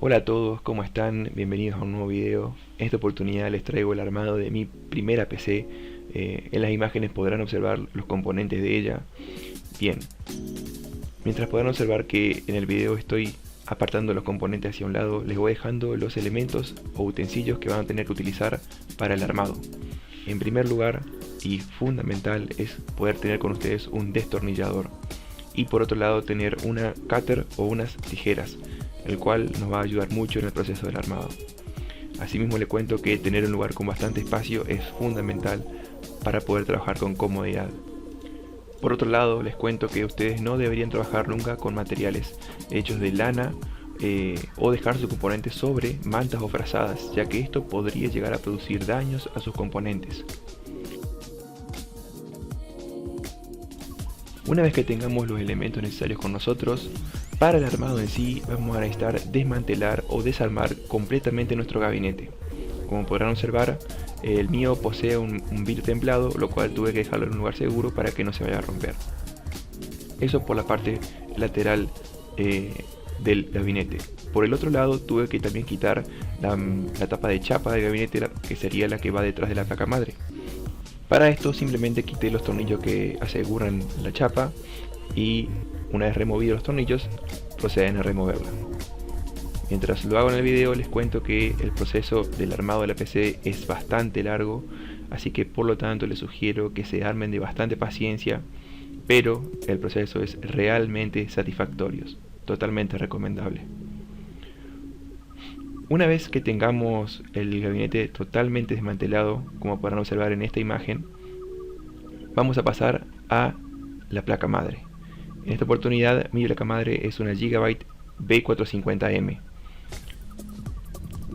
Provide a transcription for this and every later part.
Hola a todos, ¿cómo están? Bienvenidos a un nuevo video. En esta oportunidad les traigo el armado de mi primera PC. En las imágenes podrán observar los componentes de ella. Bien, mientras podrán observar que en el video estoy apartando los componentes hacia un lado, les voy dejando los elementos o utensilios que van a tener que utilizar para el armado. En primer lugar, y fundamental, es poder tener con ustedes un destornillador. Y por otro lado tener una cutter o unas tijeras, el cual nos va a ayudar mucho en el proceso del armado. Asimismo le cuento que tener un lugar con bastante espacio es fundamental para poder trabajar con comodidad. Por otro lado les cuento que ustedes no deberían trabajar nunca con materiales hechos de lana o dejar sus componentes sobre mantas o frazadas, ya que esto podría llegar a producir daños a sus componentes. Una vez que tengamos los elementos necesarios con nosotros, para el armado en sí vamos a necesitar desmantelar o desarmar completamente nuestro gabinete. Como podrán observar, el mío posee un vidrio templado, lo cual tuve que dejarlo en un lugar seguro para que no se vaya a romper. Eso por la parte lateral del gabinete. Por el otro lado tuve que también quitar la tapa de chapa del gabinete, que sería la que va detrás de la placa madre. Para esto simplemente quité los tornillos que aseguran la chapa y una vez removidos los tornillos proceden a removerla. Mientras lo hago en el video les cuento que el proceso del armado de la PC es bastante largo, así que por lo tanto les sugiero que se armen de bastante paciencia, pero el proceso es realmente satisfactorio, totalmente recomendable. Una vez que tengamos el gabinete totalmente desmantelado, como podrán observar en esta imagen, vamos a pasar a la placa madre. En esta oportunidad mi placa madre es una Gigabyte B450M.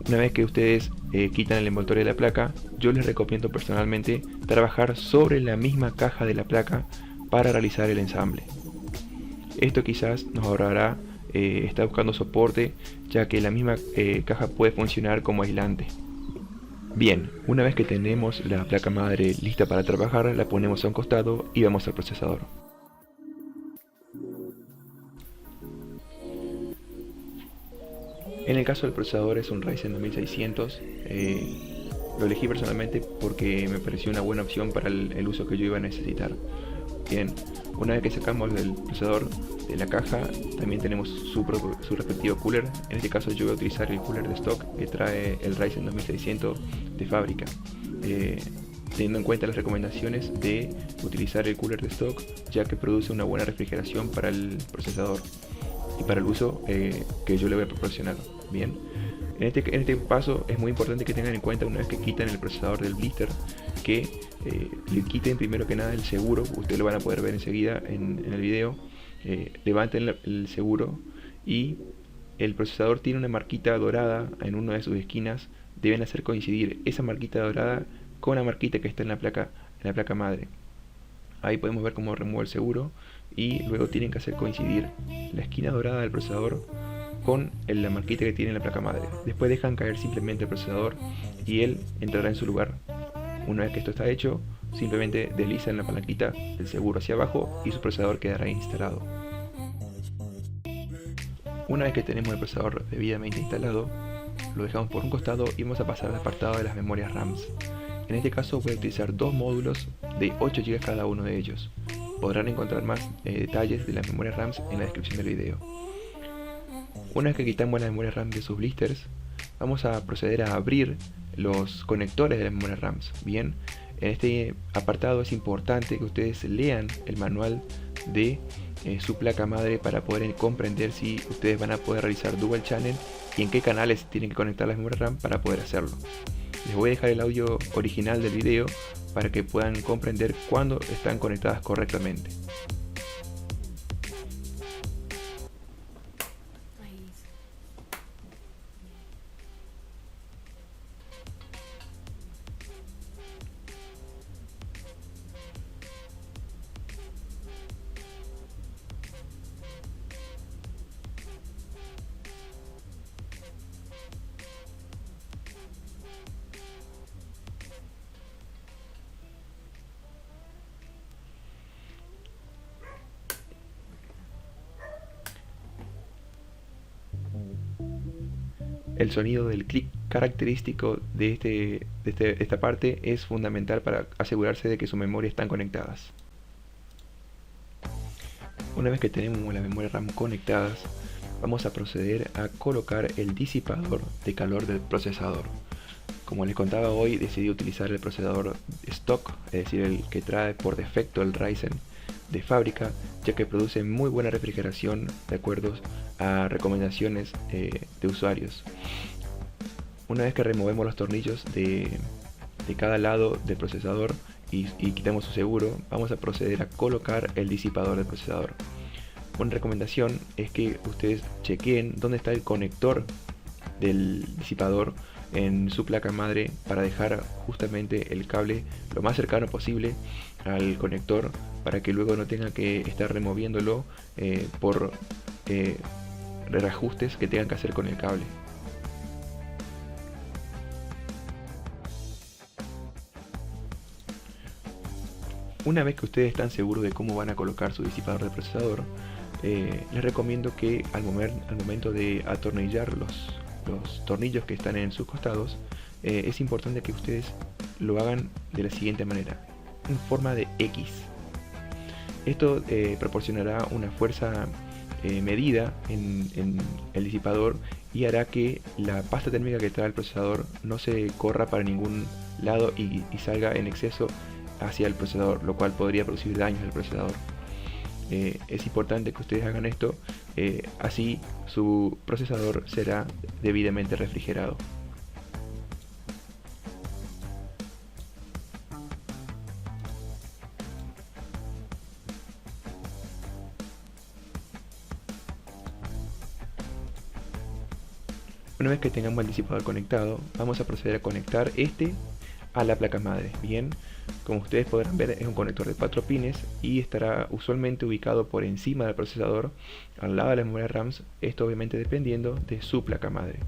Una vez que ustedes quitan el envoltorio de la placa, yo les recomiendo personalmente trabajar sobre la misma caja de la placa para realizar el ensamble. Esto quizás nos ahorrará estar buscando soporte, ya que la misma caja puede funcionar como aislante. Bien, una vez que tenemos la placa madre lista para trabajar, la ponemos a un costado y vamos al procesador. En el caso del procesador es un Ryzen 2600. Lo elegí personalmente porque me pareció una buena opción para el uso que yo iba a necesitar. Bien, una vez que sacamos el procesador de la caja, también tenemos su respectivo cooler. En este caso yo voy a utilizar el cooler de stock que trae el Ryzen 2600 de fábrica. Teniendo en cuenta las recomendaciones de utilizar el cooler de stock, ya que produce una buena refrigeración para el procesador y para el uso que yo le voy a proporcionar. Bien, en este paso es muy importante que tengan en cuenta, una vez que quitan el procesador del blister, que le quiten primero que nada el seguro. Ustedes lo van a poder ver enseguida en el video. Levanten el seguro y el procesador tiene una marquita dorada en una de sus esquinas. Deben hacer coincidir esa marquita dorada con la marquita que está en la placa madre. Ahí podemos ver cómo remueve el seguro y luego tienen que hacer coincidir la esquina dorada del procesador con la marquita que tiene en la placa madre. Después dejan caer simplemente el procesador y él entrará en su lugar. Una vez que esto está hecho, simplemente deslizan la palanquita del seguro hacia abajo y su procesador quedará instalado. Una vez que tenemos el procesador debidamente instalado, lo dejamos por un costado y vamos a pasar al apartado de las memorias RAMs. En este caso voy a utilizar dos módulos de 8 GB cada uno de ellos. Podrán encontrar más detalles de las memorias RAMs en la descripción del video. Una vez que quitamos la memoria RAM de sus blisters, vamos a proceder a abrir los conectores de las memorias RAMs. Bien, en este apartado es importante que ustedes lean el manual de su placa madre para poder comprender si ustedes van a poder realizar dual channel y en qué canales tienen que conectar las memorias RAM para poder hacerlo. Les voy a dejar el audio original del video para que puedan comprender cuándo están conectadas correctamente. El sonido del clic característico de esta parte es fundamental para asegurarse de que sus memorias están conectadas. Una vez que tenemos la memoria RAM conectadas, vamos a proceder a colocar el disipador de calor del procesador. Como les contaba hoy, decidí utilizar el procesador stock, es decir, el que trae por defecto el Ryzen de fábrica, ya que produce muy buena refrigeración de acuerdo a recomendaciones de usuarios. Una vez que removemos los tornillos de cada lado del procesador y quitamos su seguro, vamos a proceder a colocar el disipador del procesador. Una recomendación es que ustedes chequeen dónde está el conector del disipador en su placa madre para dejar justamente el cable lo más cercano posible al conector, para que luego no tengan que estar removiéndolo por reajustes que tengan que hacer con el cable. Una vez que ustedes están seguros de cómo van a colocar su disipador de procesador, les recomiendo que al momento de atornillar los tornillos que están en sus costados, es importante que ustedes lo hagan de la siguiente manera, en forma de X. Esto proporcionará una fuerza medida en el disipador y hará que la pasta térmica que trae el procesador no se corra para ningún lado y salga en exceso hacia el procesador, lo cual podría producir daños al procesador. Es importante que ustedes hagan esto, así su procesador será debidamente refrigerado. Una vez que tengamos el disipador conectado, vamos a proceder a conectar este a la placa madre. Bien, como ustedes podrán ver, es un conector de 4 pines y estará usualmente ubicado por encima del procesador, al lado de la memoria RAM, esto obviamente dependiendo de su placa madre.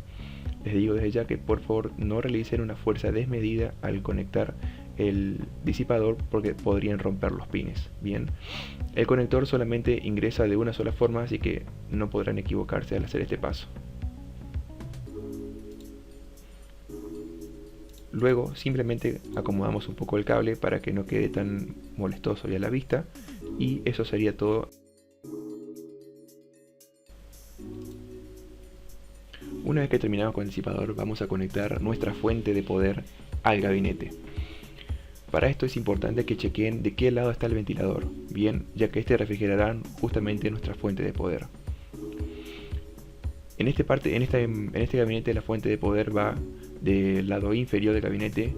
Les digo desde ya que por favor no realicen una fuerza desmedida al conectar el disipador, porque podrían romper los pines. Bien, el conector solamente ingresa de una sola forma, así que no podrán equivocarse al hacer este paso. Luego simplemente acomodamos un poco el cable para que no quede tan molestoso ya a la vista, y eso sería todo. Una vez que terminamos con el disipador, vamos a conectar nuestra fuente de poder al gabinete. Para esto es importante que chequeen de qué lado está el ventilador, bien, ya que este refrigerará justamente nuestra fuente de poder. En este gabinete la fuente de poder va del lado inferior del gabinete,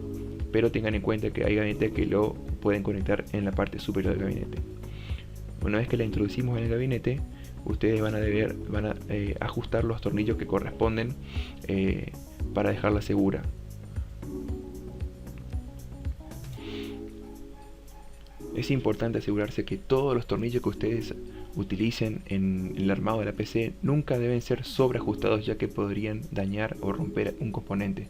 pero tengan en cuenta que hay gabinetes que lo pueden conectar en la parte superior del gabinete. Una vez que la introducimos en el gabinete, ustedes van a ajustar los tornillos que corresponden para dejarla segura. Es importante asegurarse que todos los tornillos que ustedes utilicen en el armado de la PC nunca deben ser sobreajustados, ya que podrían dañar o romper un componente.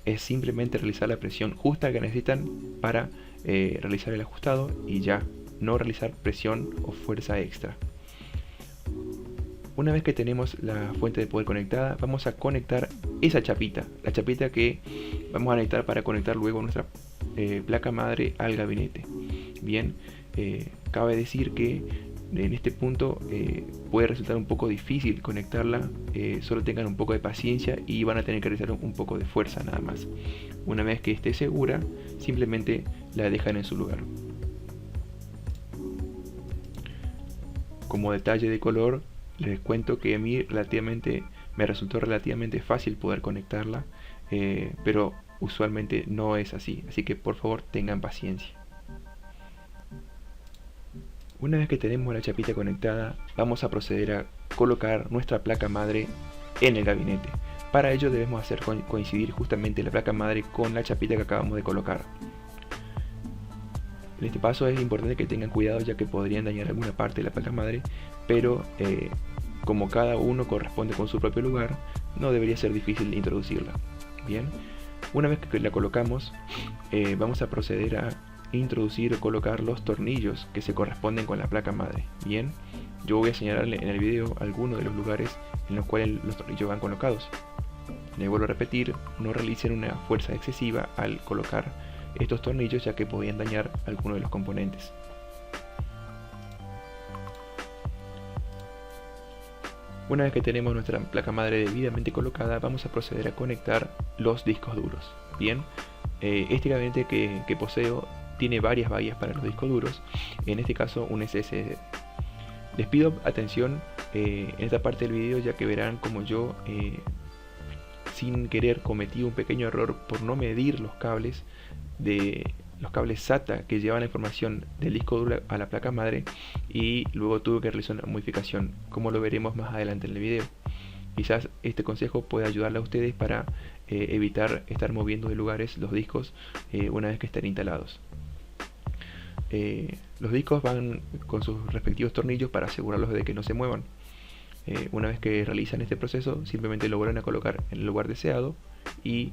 Es simplemente realizar la presión justa que necesitan para realizar el ajustado y ya, no realizar presión o fuerza extra. Una vez que tenemos la fuente de poder conectada, vamos a conectar esa chapita, la chapita que vamos a necesitar para conectar luego nuestra placa madre al gabinete. Bien, cabe decir que en este punto puede resultar un poco difícil conectarla, solo tengan un poco de paciencia y van a tener que realizar un poco de fuerza nada más. Una vez que esté segura, simplemente la dejan en su lugar. Como detalle de color, les cuento que a mí me resultó relativamente fácil poder conectarla, pero usualmente no es así, así que por favor tengan paciencia. Una vez que tenemos la chapita conectada, vamos a proceder a colocar nuestra placa madre en el gabinete. Para ello debemos hacer coincidir justamente la placa madre con la chapita que acabamos de colocar. En este paso es importante que tengan cuidado, ya que podrían dañar alguna parte de la placa madre, pero como cada uno corresponde con su propio lugar, no debería ser difícil introducirla. Bien, una vez que la colocamos, vamos a proceder a introducir o colocar los tornillos que se corresponden con la placa madre. Bien, yo voy a señalarle en el video algunos de los lugares en los cuales los tornillos van colocados. En Les vuelvo a repetir, no realicen una fuerza excesiva al colocar estos tornillos, ya que podían dañar alguno de los componentes. Una vez que tenemos nuestra placa madre debidamente colocada, vamos a proceder a conectar los discos duros. Bien, este gabinete que poseo tiene varias bahías para los discos duros, en este caso un SSD. Les pido atención en esta parte del video, ya que verán como yo sin querer cometí un pequeño error por no medir los cables SATA que llevan la información del disco duro a la placa madre, y luego tuve que realizar una modificación, como lo veremos más adelante en el video. Quizás este consejo pueda ayudarle a ustedes para evitar estar moviendo de lugares los discos una vez que estén instalados. Los discos van con sus respectivos tornillos para asegurarlos de que no se muevan. Una vez que realizan este proceso, simplemente lo vuelven a colocar en el lugar deseado y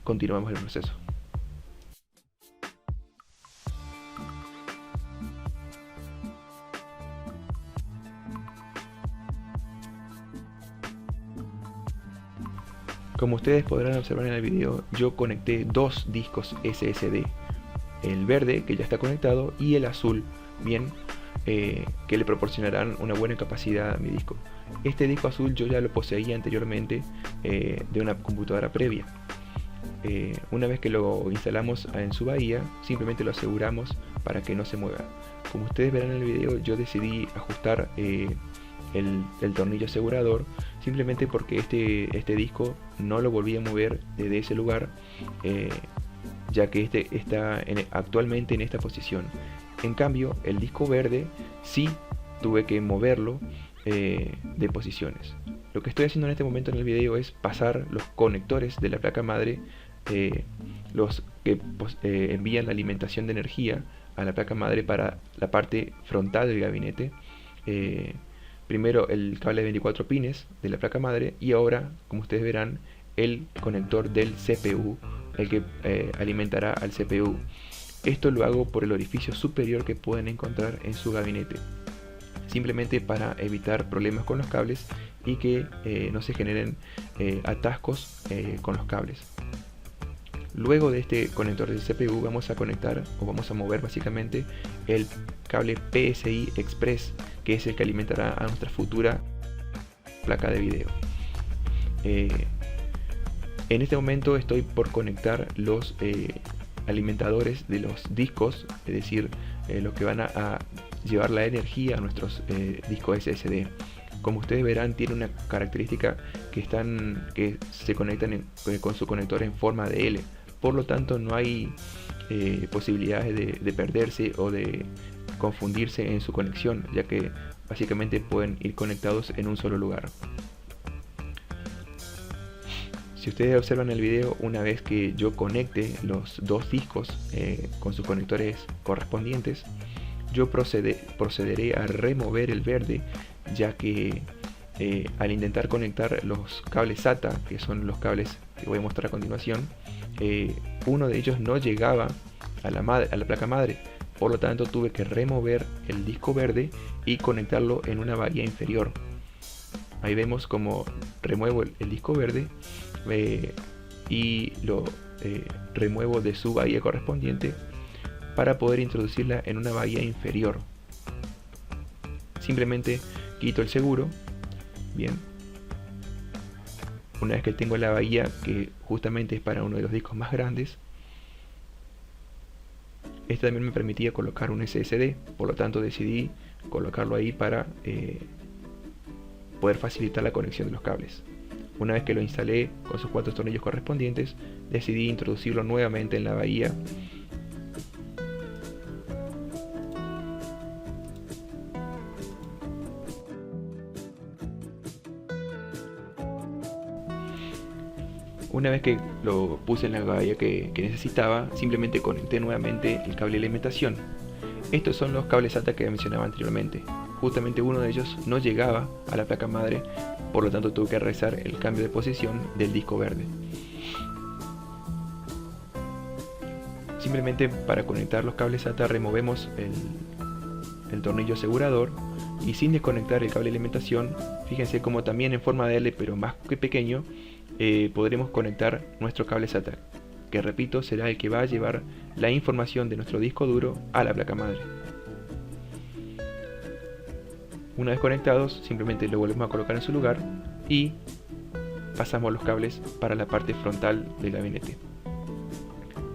continuamos el proceso. Como ustedes podrán observar en el video, yo conecté dos discos SSD, el verde que ya está conectado y el azul, bien, que le proporcionarán una buena capacidad a mi disco. Este disco azul yo ya lo poseía anteriormente de una computadora previa. Una vez que lo instalamos en su bahía, simplemente lo aseguramos para que no se mueva. Como ustedes verán en el video, yo decidí ajustar el tornillo asegurador simplemente porque este disco no lo volví a mover desde ese lugar, ya que este está actualmente en esta posición. En cambio, el disco verde sí tuve que moverlo de posiciones. Lo que estoy haciendo en este momento en el video es pasar los conectores de la placa madre, los que envían la alimentación de energía a la placa madre para la parte frontal del gabinete. Primero el cable de 24 pines de la placa madre, y ahora, como ustedes verán, el conector del CPU, el que alimentará al CPU. Esto lo hago por el orificio superior que pueden encontrar en su gabinete, simplemente para evitar problemas con los cables y que no se generen atascos con los cables. Luego de este conector del CPU vamos a conectar, o vamos a mover básicamente, el cable PCI Express, que es el que alimentará a nuestra futura placa de video. En este momento estoy por conectar los alimentadores de los discos, es decir, los que van a llevar la energía a nuestros discos SSD. Como ustedes verán, tiene una característica que se conectan con su conector en forma de L. Por lo tanto, no hay posibilidades de perderse o de confundirse en su conexión, ya que básicamente pueden ir conectados en un solo lugar. Si ustedes observan el video, una vez que yo conecte los dos discos con sus conectores correspondientes, yo procederé a remover el verde, ya que al intentar conectar los cables SATA, que son los cables que voy a mostrar a continuación, uno de ellos no llegaba a la placa madre. Por lo tanto, tuve que remover el disco verde y conectarlo en una bahía inferior. Ahí vemos como remuevo el disco verde y lo remuevo de su bahía correspondiente para poder introducirla en una bahía inferior. Simplemente quito el seguro. Bien, una vez que tengo la bahía, que justamente es para uno de los discos más grandes, esta también me permitía colocar un SSD, por lo tanto decidí colocarlo ahí para poder facilitar la conexión de los cables. Una vez que lo instalé con sus 4 tornillos correspondientes, decidí introducirlo nuevamente en la bahía. Una vez que lo puse en la bahía que necesitaba, simplemente conecté nuevamente el cable de alimentación. Estos son los cables SATA que mencionaba anteriormente. Justamente uno de ellos no llegaba a la placa madre, por lo tanto tuve que realizar el cambio de posición del disco verde. Simplemente para conectar los cables SATA removemos el tornillo asegurador y sin desconectar el cable de alimentación, fíjense como también en forma de L pero más que pequeño, podremos conectar nuestro cable SATA, que repito será el que va a llevar la información de nuestro disco duro a la placa madre. Una vez conectados, simplemente lo volvemos a colocar en su lugar y pasamos los cables para la parte frontal del gabinete.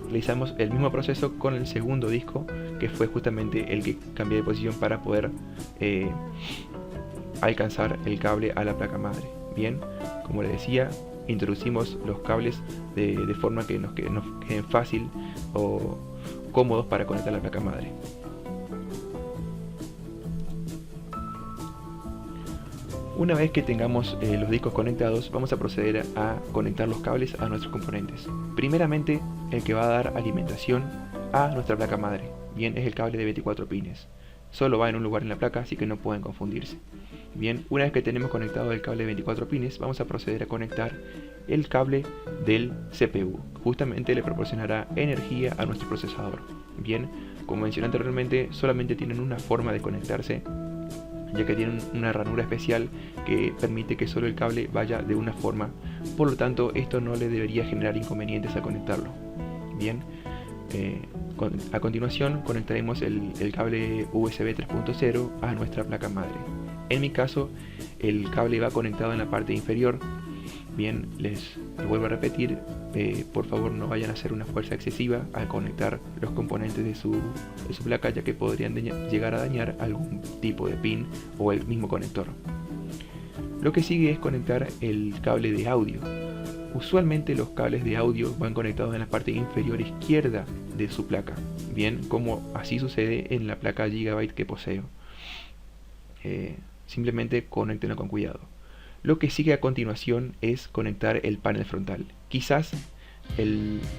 Realizamos el mismo proceso con el segundo disco, que fue justamente el que cambié de posición para poder alcanzar el cable a la placa madre. Bien, como les decía, introducimos los cables de forma que nos queden fácil o cómodos para conectar la placa madre. Una vez que tengamos los discos conectados, vamos a proceder a conectar los cables a nuestros componentes. Primeramente, el que va a dar alimentación a nuestra placa madre. Bien, es el cable de 24 pines. Solo va en un lugar en la placa, así que no pueden confundirse. Bien, una vez que tenemos conectado el cable de 24 pines, vamos a proceder a conectar el cable del CPU. Justamente le proporcionará energía a nuestro procesador. Bien, como mencioné anteriormente, solamente tienen una forma de conectarse, ya que tienen una ranura especial que permite que solo el cable vaya de una forma. Por lo tanto, esto no le debería generar inconvenientes al conectarlo. Bien, a continuación conectaremos el cable USB 3.0 a nuestra placa madre. En mi caso, el cable va conectado en la parte inferior. Bien, les vuelvo a repetir, por favor no vayan a hacer una fuerza excesiva al conectar los componentes de su placa, ya que podrían llegar a dañar algún tipo de pin o el mismo conector. Lo que sigue es conectar el cable de audio. Usualmente los cables de audio van conectados en la parte inferior izquierda de su placa, bien, como así sucede en la placa Gigabyte que poseo. Simplemente conéctenlo con cuidado. Lo que sigue a continuación es conectar el panel frontal. Quizás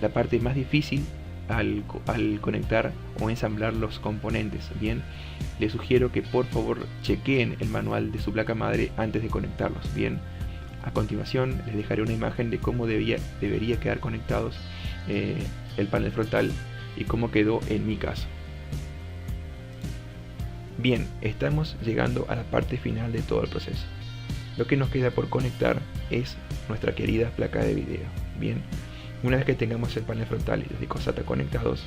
la parte más difícil al conectar o ensamblar los componentes. Bien, les sugiero que por favor chequeen el manual de su placa madre antes de conectarlos. Bien, a continuación les dejaré una imagen de cómo debería quedar conectados el panel frontal y cómo quedó en mi caso. Bien, estamos llegando a la parte final de todo el proceso. Lo que nos queda por conectar es nuestra querida placa de video. Bien, una vez que tengamos el panel frontal y los discos SATA conectados,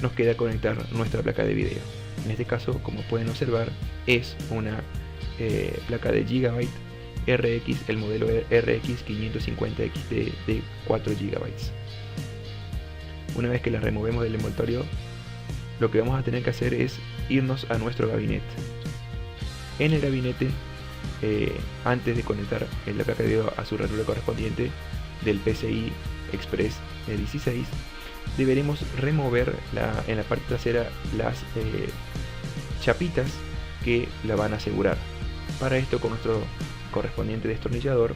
nos queda conectar nuestra placa de video. En este caso, como pueden observar, es una placa de Gigabyte RX, el modelo RX 550 XT de 4 GB. Una vez que la removemos del envoltorio, lo que vamos a tener que hacer es irnos a nuestro gabinete. En el gabinete, antes de conectar la placa de video a su ranura correspondiente del PCI Express 16, deberemos remover en la parte trasera las chapitas que la van a asegurar. Para esto, con nuestro correspondiente destornillador,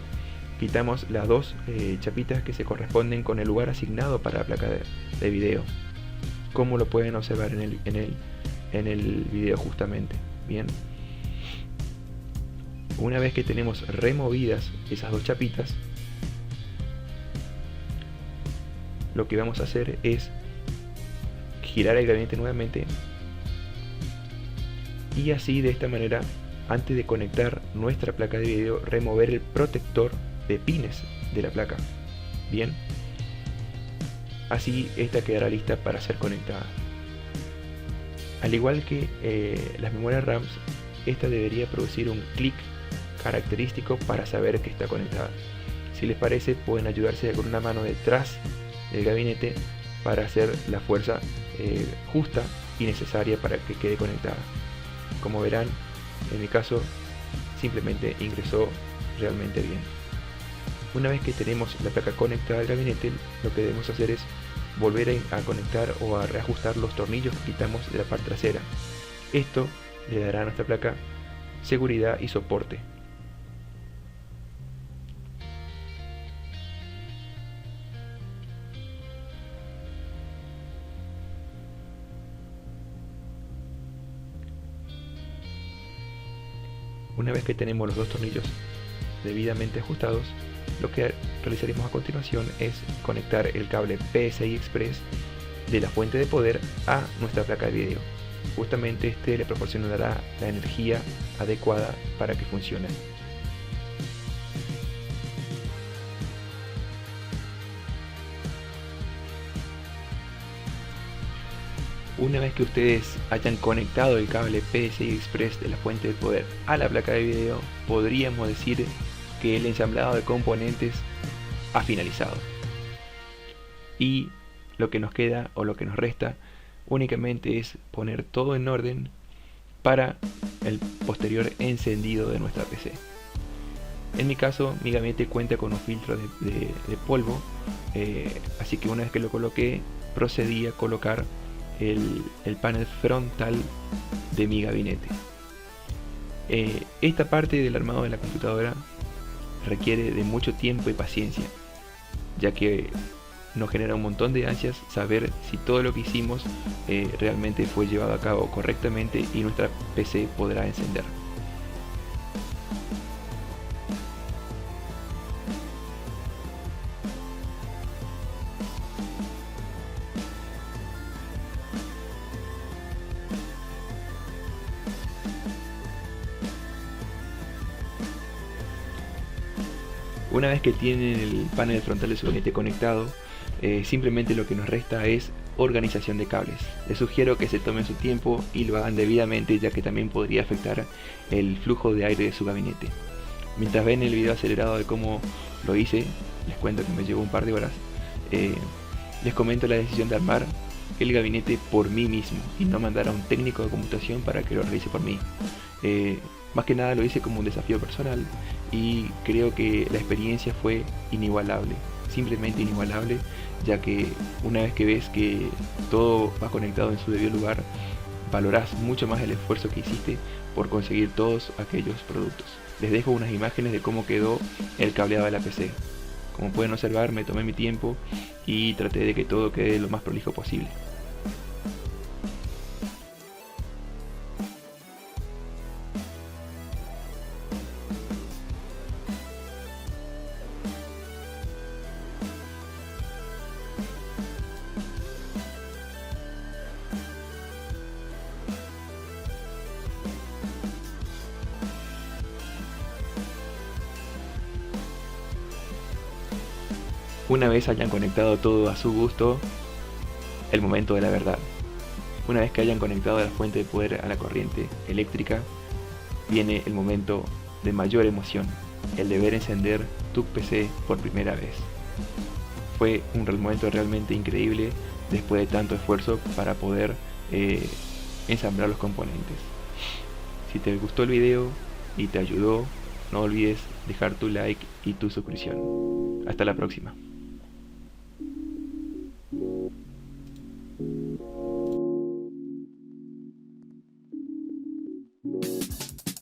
quitamos las dos chapitas que se corresponden con el lugar asignado para la placa de video, como lo pueden observar en el video justamente. Bien, una vez que tenemos removidas esas dos chapitas, lo que vamos a hacer es girar el gabinete nuevamente y así, de esta manera, antes de conectar nuestra placa de video, remover el protector de pines de la placa. Bien, así esta quedará lista para ser conectada. Al igual que las memorias RAMs, esta debería producir un clic característico para saber que está conectada. Si les parece, pueden ayudarse con una mano detrás del gabinete para hacer la fuerza justa y necesaria para que quede conectada. Como verán, en mi caso simplemente ingresó realmente bien. Una vez que tenemos la placa conectada al gabinete, lo que debemos hacer es volver a conectar o a reajustar los tornillos que quitamos de la parte trasera. Esto le dará a nuestra placa seguridad y soporte. Una vez que tenemos los dos tornillos debidamente ajustados, lo que realizaremos a continuación es conectar el cable PCI Express de la fuente de poder a nuestra placa de video. Justamente este le proporcionará la energía adecuada para que funcione. Una vez que ustedes hayan conectado el cable PCI Express de la fuente de poder a la placa de video, podríamos decir que el ensamblado de componentes ha finalizado. Y lo que nos queda o lo que nos resta únicamente es poner todo en orden para el posterior encendido de nuestra PC. En mi caso, mi gabinete cuenta con un filtro de polvo, así que una vez que lo coloqué, procedí a colocar el panel frontal de mi gabinete. Esta parte del armado de la computadora requiere de mucho tiempo y paciencia, ya que nos genera un montón de ansias saber si todo lo que hicimos realmente fue llevado a cabo correctamente y nuestra PC podrá encender. Una vez que tienen el panel frontal de su gabinete conectado, simplemente lo que nos resta es organización de cables. Les sugiero que se tomen su tiempo y lo hagan debidamente, ya que también podría afectar el flujo de aire de su gabinete. Mientras ven el video acelerado de cómo lo hice, les cuento que me llevó un par de horas. Les comento la decisión de armar el gabinete por mí mismo y no mandar a un técnico de computación para que lo realice por mí. Más que nada lo hice como un desafío personal y creo que la experiencia fue inigualable, simplemente inigualable, ya que una vez que ves que todo va conectado en su debido lugar, valorás mucho más el esfuerzo que hiciste por conseguir todos aquellos productos. Les dejo unas imágenes de cómo quedó el cableado de la PC. Como pueden observar, me tomé mi tiempo y traté de que todo quede lo más prolijo posible. Una vez hayan conectado todo a su gusto, el momento de la verdad. Una vez que hayan conectado la fuente de poder a la corriente eléctrica, viene el momento de mayor emoción, el de ver encender tu PC por primera vez. Fue un momento realmente increíble después de tanto esfuerzo para poder ensamblar los componentes. Si te gustó el video y te ayudó, no olvides dejar tu like y tu suscripción. Hasta la próxima.